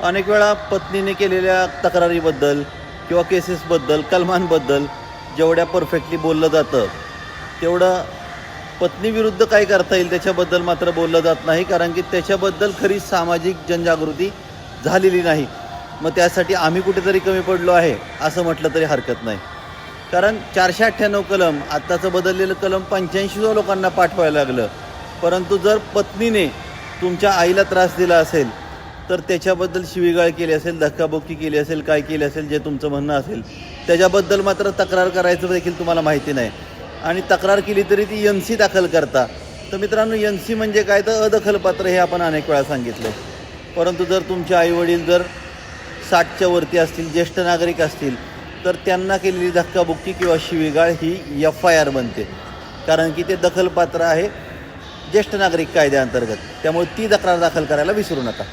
अनेक वेळा पत्नीने केलेल्या तक्रारीबद्दल किंवा केसेसबद्दल, कलमांबद्दल जेवढ्या परफेक्टली बोललं जातं तेवढं पत्नीविरुद्ध काय करता येईल त्याच्याबद्दल मात्र बोललं जात नाही, कारण की त्याच्याबद्दल खरी सामाजिक जनजागृती झालेली नाही. मग त्यासाठी आम्ही कुठेतरी कमी पडलो आहे असं म्हटलं तरी हरकत नाही. कारण 498 कलम, आत्ताचं बदललेलं कलम 85 लोकांना पाठवायला लागलं. परंतु जर पत्नीने तुमच्या आईला त्रास दिला असेल तर त्याच्याबद्दल शिवीगाळ केली असेल, धक्काबुक्की केली असेल, काय केली असेल, जे तुमचं म्हणणं असेल त्याच्याबद्दल मात्र तक्रार करायचं देखील तुम्हाला माहिती नाही. आणि तक्रार केली तरी ती NC दाखल करता. तर मित्रांनो, NC म्हणजे काय तर अदखलपात्र हे आपण अनेक वेळा सांगितलं. परंतु जर तुमचे आईवडील जर 60च्या वरती असतील, ज्येष्ठ नागरिक असतील तर त्यांना केलेली धक्काबुक्की किंवा शिवीगाळ ही FIR बनते, कारण की ते दखलपात्र आहे ज्येष्ठ नागरिक कायद्याअंतर्गत. त्यामुळे ती तक्रार दाखल करायला विसरू नका.